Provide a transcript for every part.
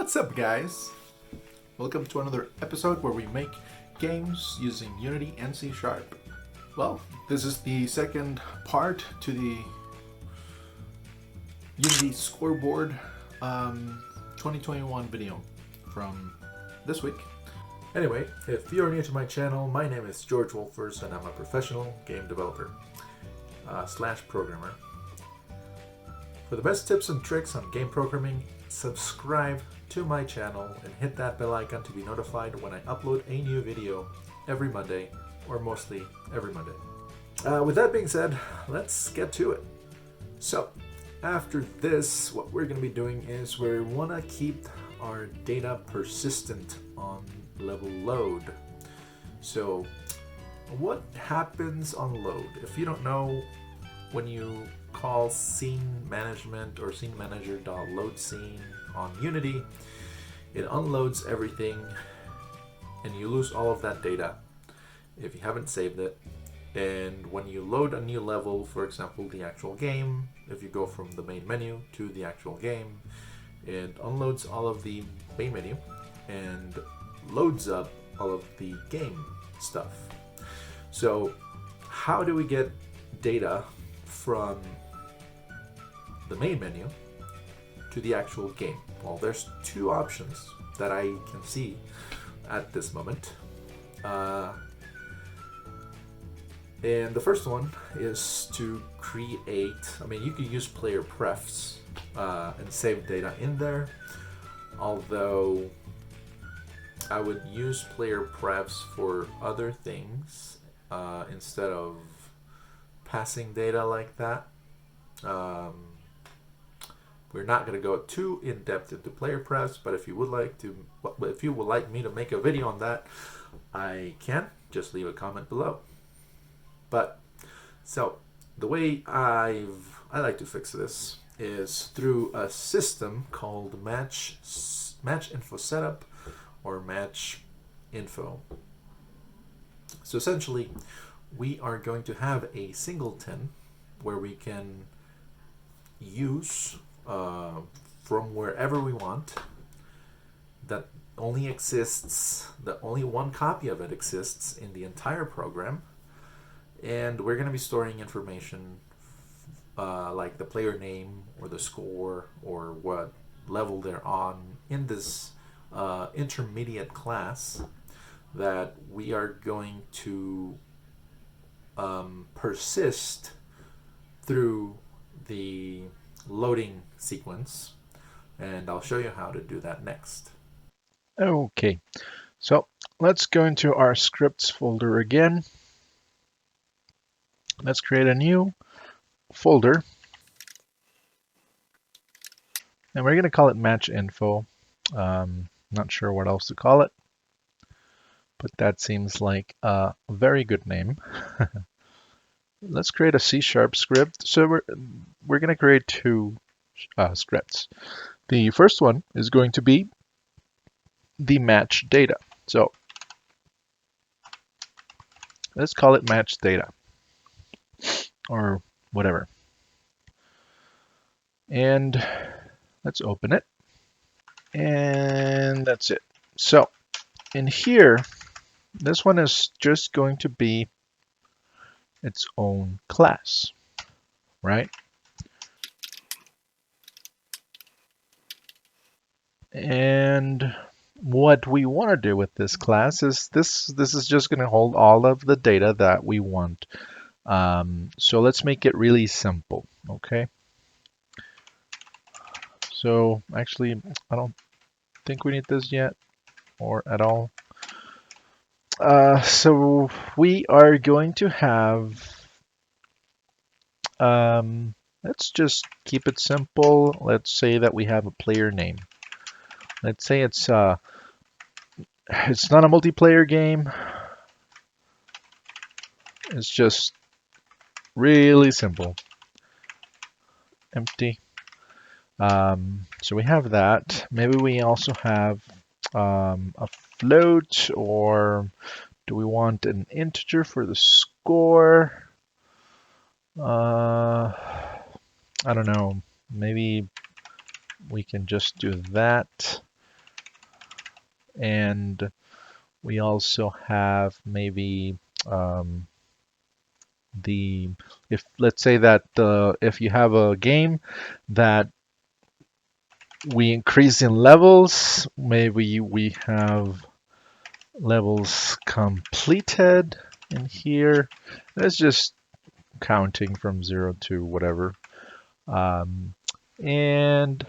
What's up, guys? Welcome to another episode where we make games using Unity and C#. Well, this is the second part to the Unity Scoreboard 2021 video from this week. Anyway, if you're new to my channel, my name is George Wulfers and I'm a professional game developer slash programmer. For the best tips and tricks on game programming, subscribe to my channel and hit that bell icon to be notified when I upload a new video every Monday, or mostly every Monday. With that being said, let's get to it. So, after this, what we're going to be doing is we want to keep our data persistent on level load. So, what happens on load? If you don't know, when you call scene management or scene manager.load scene on Unity, it unloads everything and you lose all of that data if you haven't saved it. And when you load a new level, for example the actual game, if you go from the main menu to the actual game, it unloads all of the main menu and loads up all of the game stuff. So how do we get data from the main menu to the actual game? Well, there's two options that I can see at this moment. And the first one is to create, you could use player prefs and save data in there, although I would use player prefs for other things instead of passing data like that. We're not going to go too in depth into player prefs, but if you would like me to make a video on that, I can. Just leave a comment below. But so the way I like to fix this is through a system called match info setup or match info. So essentially, we are going to have a singleton where we can use from wherever we want, that only one copy of it exists in the entire program, and we're going to be storing information like the player name or the score or what level they're on in this intermediate class that we are going to persist through the loading sequence, and I'll show you how to do that next. Okay, so let's go into our scripts folder again. Let's create a new folder, and we're going to call it match info. Not sure what else to call it, but that seems like a very good name. Let's create a C# script. So we're going to create two scripts. The first one is going to be the match data. So let's call it match data or whatever. And let's open it. And that's it. So in here, this one is just going to be its own class, right? And what we want to do with this class is this is just going to hold all of the data that we want. So let's make it really simple, okay? So actually, I don't think we need this yet or at all. So we are going to have, let's just keep it simple. Let's say that we have a player name. Let's say it's not a multiplayer game. It's just really simple. Empty. So we have that. Maybe we also have a float, or do we want an integer for the score? I don't know. Maybe we can just do that. And we also have maybe if let's say that if you have a game that we increase in levels, maybe we have levels completed in here. That's just counting from 0 to whatever. Um, and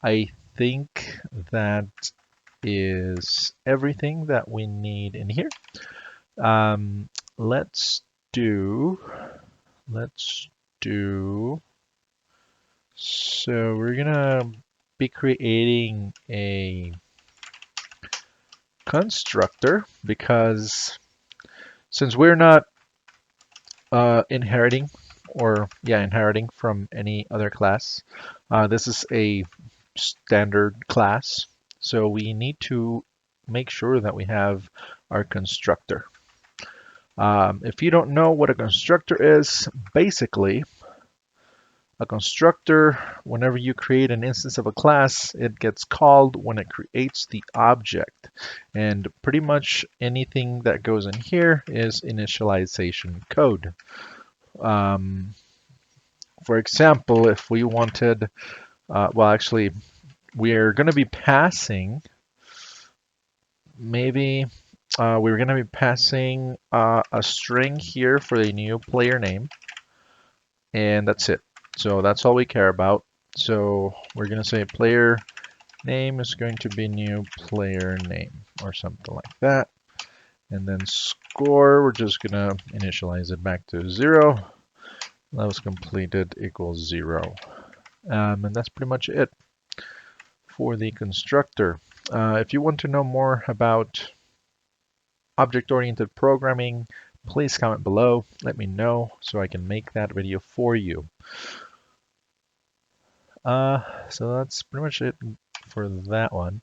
I think that is everything that we need in here. Um, let's do, let's do, so we're gonna be creating a constructor because since we're not inheriting inheriting from any other class, this is a standard class. So we need to make sure that we have our constructor. If you don't know what a constructor is, basically, a constructor, whenever you create an instance of a class, it gets called when it creates the object. And pretty much anything that goes in here is initialization code. For example, if we wanted, well, actually, we're going to be passing, maybe we're going to be passing a string here for the new player name, and that's it. So that's all we care about. So we're going to say player name is going to be new player name or something like that. And then score, we're just going to initialize it back to 0. Levels completed equals 0. And that's pretty much it for the constructor. If you want to know more about object-oriented programming, please comment below. Let me know so I can make that video for you. So that's pretty much it for that one.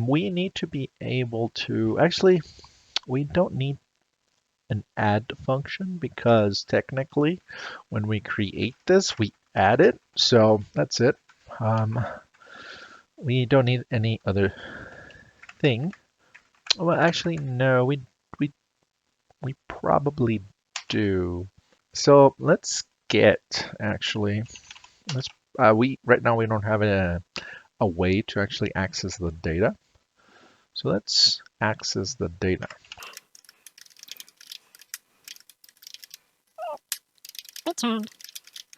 We need to be able to, actually, we don't need an add function because technically when we create this, we add it. So that's it. We don't need any other thing. Well, actually, no, we probably do. So let's get actually let's we right now we don't have a way to actually access the data. So let's access the data. Return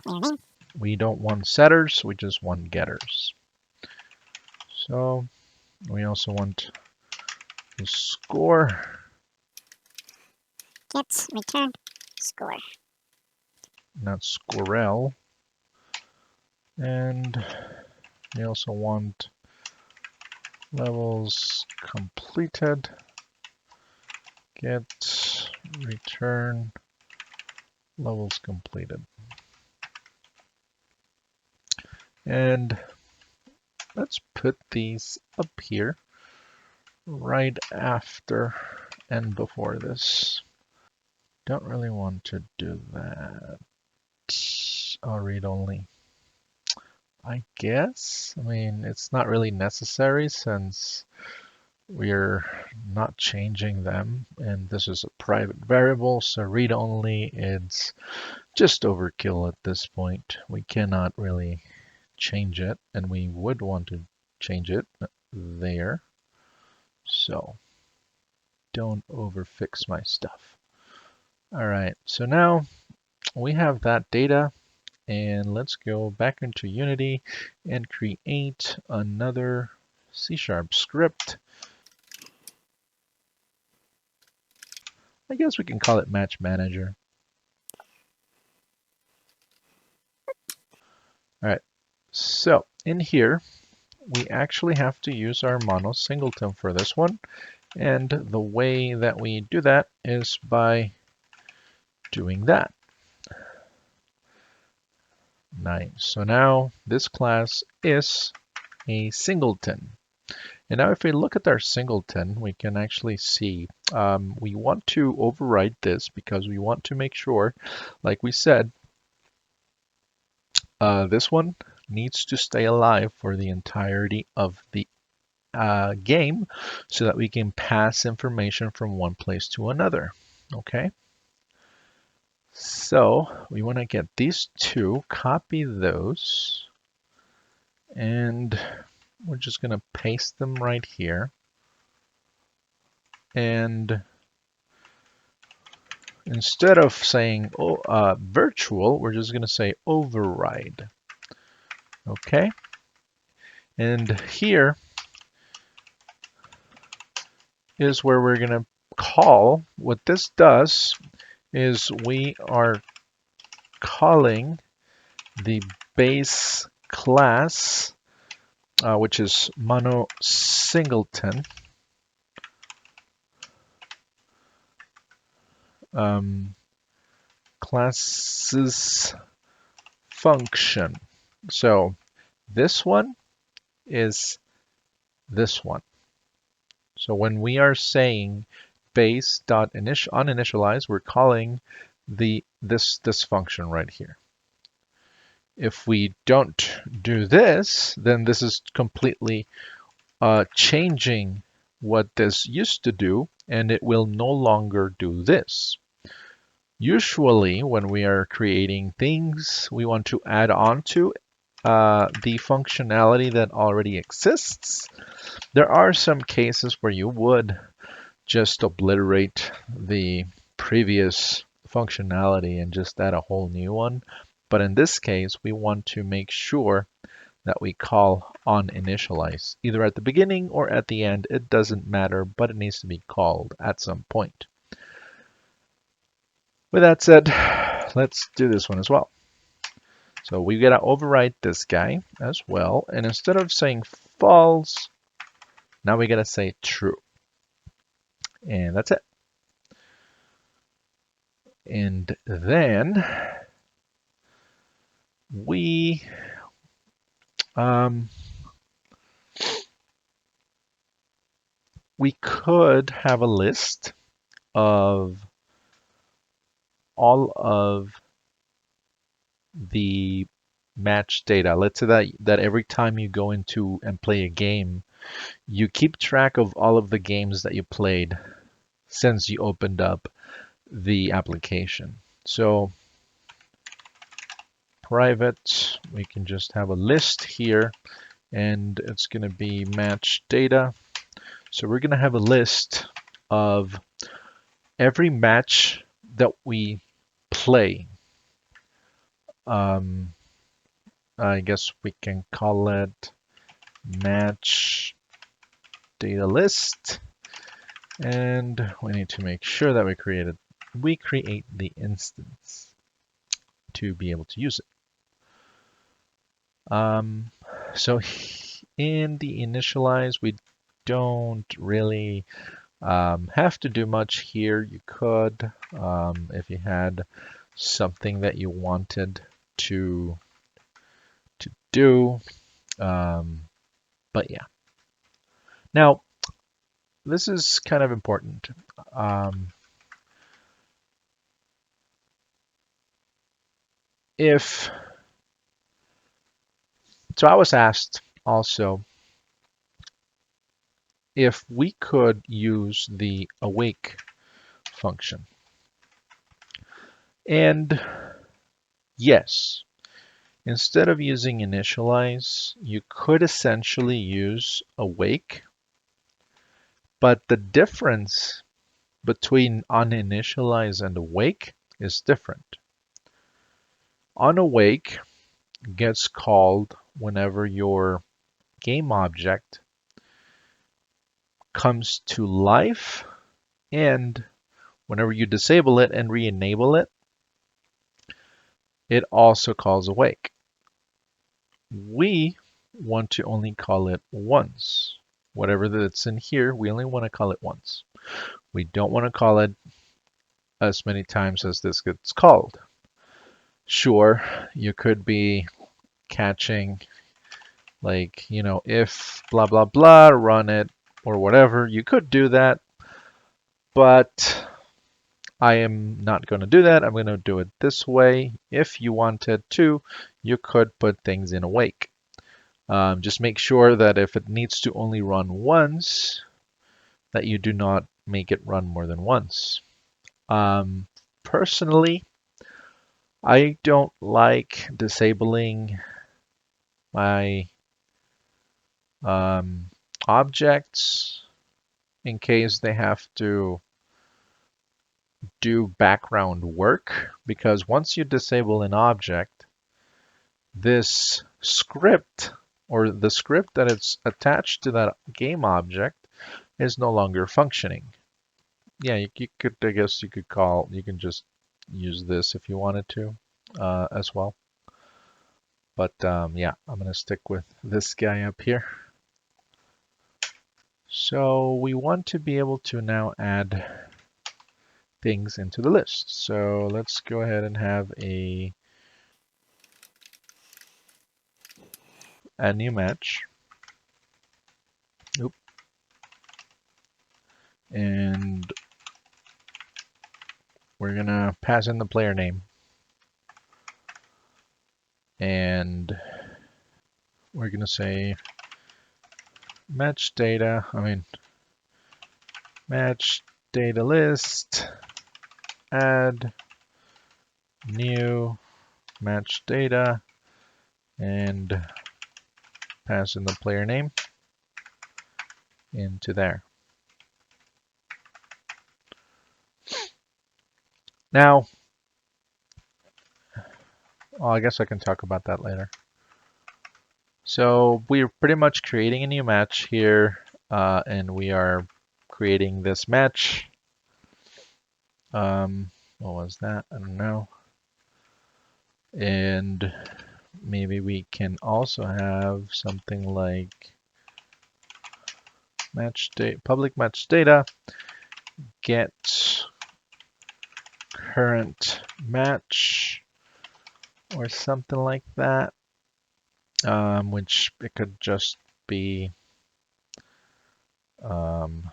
player name. We don't want setters, we just want getters. So we also want the score. Get return score. Not scorel. And we also want levels completed. Get return levels completed. And let's put these up here right after and before this. Don't really want to do that. I'll read only. I guess. I mean, it's not really necessary since we're not changing them, and this is a private variable, so read only is just overkill at this point. We cannot really change it, and we would want to change it there. So don't overfix my stuff. All right, so now we have that data, and let's go back into Unity and create another C# script. I guess we can call it Match Manager. All right, so in here, we actually have to use our mono singleton for this one. And the way that we do that is by doing that. Nice. So now this class is a singleton. And now if we look at our singleton, we can actually see we want to override this because we want to make sure, like we said, this one needs to stay alive for the entirety of the game so that we can pass information from one place to another. Okay. So we want to get these two, copy those, and we're just going to paste them right here. And instead of saying virtual, we're just going to say override. Okay. And here is where we're going to call. What this does is we are calling the base class, which is mono singleton. Classes function. So this one is this one. So when we are saying base.uninitialize, we're calling this function right here. If we don't do this, then this is completely changing what this used to do, and it will no longer do this. Usually, when we are creating things, we want to add on to the functionality that already exists. There are some cases where you would just obliterate the previous functionality and just add a whole new one. But in this case, we want to make sure that we call onInitialize, either at the beginning or at the end. It doesn't matter, but it needs to be called at some point. With that said, let's do this one as well. So we gotta overwrite this guy as well. And instead of saying false, now we gotta say true. And that's it. And then we could have a list of all of the match data. Let's say that every time you go into and play a game, you keep track of all of the games that you played since you opened up the application. So private, we can just have a list here, and it's going to be match data. So we're going to have a list of every match that we play. I guess we can call it match data list, and we need to make sure that we create the instance to be able to use it. So in the initialize, we don't really have to do much here. You could, if you had something that you wanted to do, but yeah. Now, this is kind of important. So I was asked also if we could use the awake function. And yes, instead of using initialize, you could essentially use awake, but the difference between uninitialize and awake is different. Unawake gets called whenever your game object comes to life, and whenever you disable it and re-enable it, it also calls awake. We want to only call it once. Whatever that's in here, we only want to call it once. We don't want to call it as many times as this gets called. Sure, you could be catching, like, if blah, blah, blah, run it or whatever. You could do that, but I am not going to do that. I'm going to do it this way. If you wanted to, you could put things in awake. Just make sure that if it needs to only run once, that you do not make it run more than once. Personally, I don't like disabling my objects in case they have to do background work, because once you disable an object, this script or the script that it's attached to that game object is no longer functioning. Yeah, you could, I guess you can just use this if you wanted to as well. But yeah, I'm gonna stick with this guy up here. So we want to be able to now add things into the list. So let's go ahead and have a new match. Oop. And we're gonna pass in the player name. And we're gonna say match data list, add new match data, and pass in the player name into there. Now, I guess I can talk about that later. So we're pretty much creating a new match here, and we are creating this match. What was that? I don't know. And maybe we can also have something like public match data get current match or something like that, which it could just be current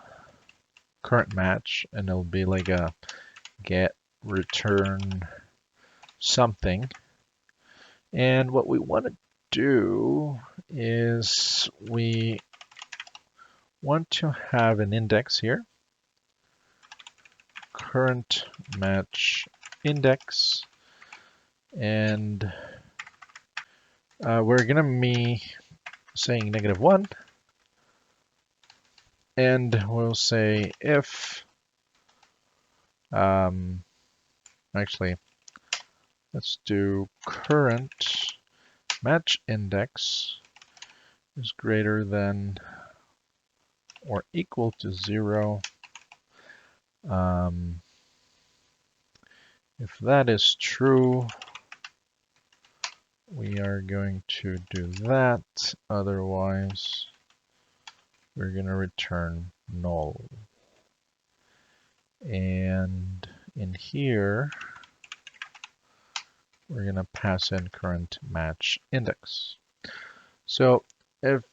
match, and it'll be like a get return something. And what we want to do is we want to have an index here, current match index, and we're gonna be saying -1, and we'll say if actually let's do current match index is greater than or equal to 0. If that is true, we are going to do that. Otherwise, we're going to return null. And in here, we're going to pass in current match index. So if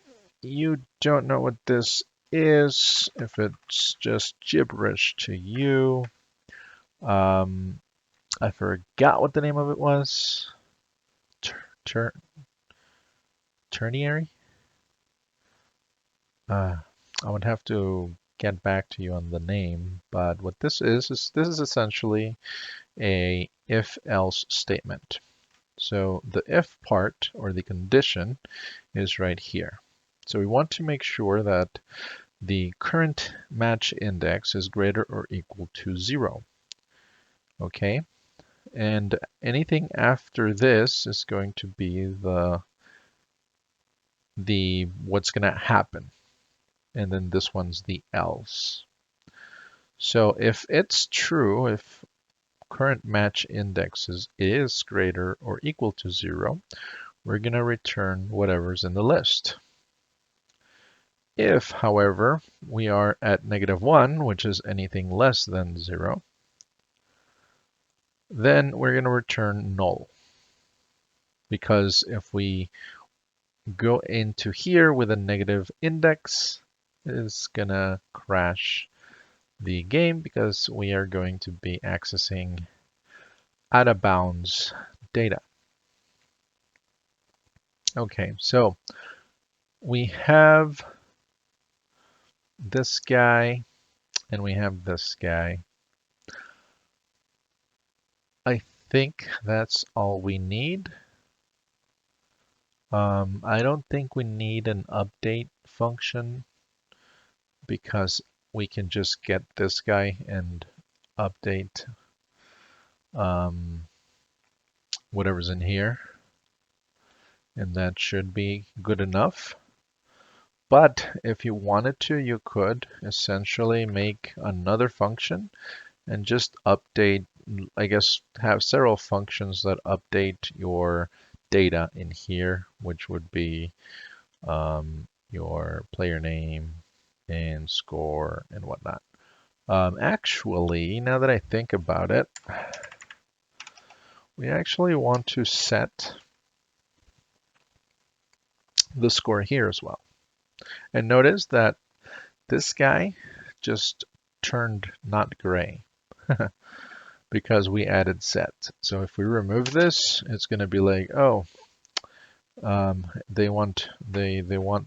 you don't know what this is, if it's just gibberish to you, I forgot what the name of it was. Ternary? I would have to get back to you on the name, but what this is this is essentially a if-else statement. So the if part, or the condition, is right here. So we want to make sure that the current match index is greater or equal to 0. Okay, and anything after this is going to be the what's going to happen, and then this one's the else. So if it's true, if current match index is greater or equal to 0, we're going to return whatever's in the list. If, however, we are at -1, which is anything less than 0, then we're going to return null. Because if we go into here with a negative index, it's going to crash the game because we are going to be accessing out of bounds data. Okay, so we have this guy and we have this guy. I think that's all we need. I don't think we need an update function because we can just get this guy and update whatever's in here, and that should be good enough. But if you wanted to, you could essentially make another function and just update, I guess, have several functions that update your data in here, which would be your player name and score and whatnot. Actually, now that I think about it, we actually want to set the score here as well. And notice that this guy just turned not gray because we added set. So if we remove this, it's going to be like, oh, they want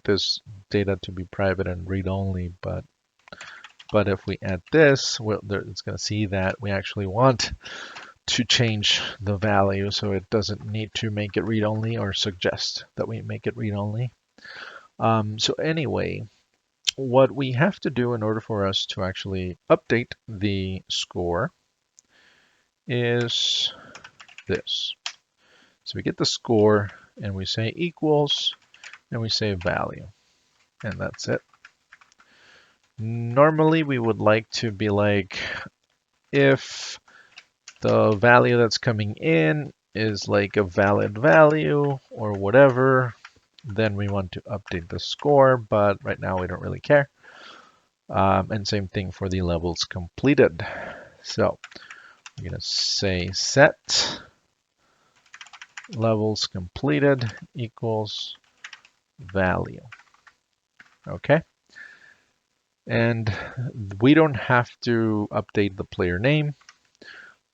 this data to be private and read only, but if we add this, well, it's going to see that we actually want to change the value, so it doesn't need to make it read only or suggest that we make it read only. So anyway, what we have to do in order for us to actually update the score is this. So we get the score and we say equals and we say value, and that's it. Normally we would like to be like, if the value that's coming in is like a valid value or whatever, then we want to update the score, but right now we don't really care. And same thing for the levels completed. So we're going to say set levels completed equals value. Okay. And we don't have to update the player name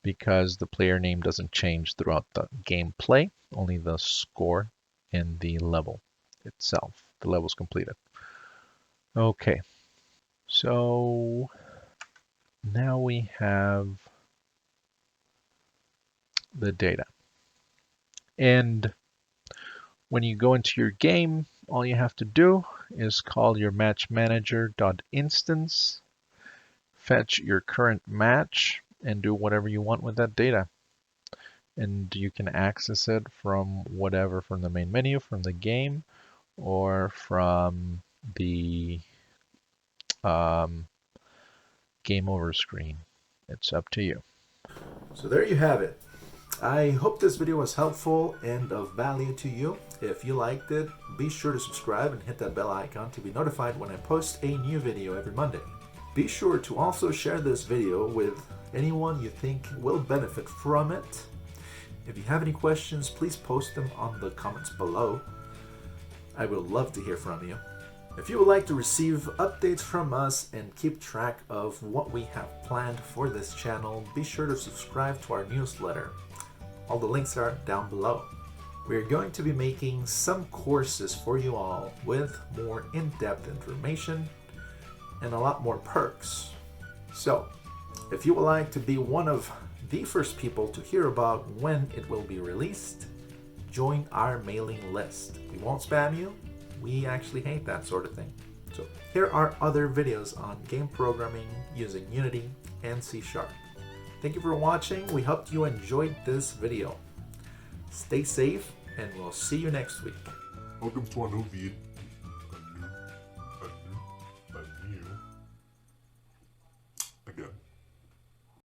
because the player name doesn't change throughout the gameplay, only the score and the level itself, the levels completed. Okay, so now we have the data. And when you go into your game, all you have to do is call your match manager.instance, fetch your current match, and do whatever you want with that data. And you can access it from whatever, from the main menu, from the game, or from the game over screen. It's up to you. So there you have it. I hope this video was helpful and of value to you. If you liked it, be sure to subscribe and hit that bell icon to be notified when I post a new video every Monday. Be sure to also share this video with anyone you think will benefit from it. If you have any questions, please post them on the comments below. I would love to hear from you. If you would like to receive updates from us and keep track of what we have planned for this channel, be sure to subscribe to our newsletter. All the links are down below. We're going to be making some courses for you all with more in-depth information and a lot more perks. So, if you would like to be one of the first people to hear about when it will be released, join our mailing list. We won't spam you. We actually hate that sort of thing. So here are other videos on game programming using Unity and C#. Thank you for watching. We hope you enjoyed this video. Stay safe and we'll see you next week. Welcome to our new vid.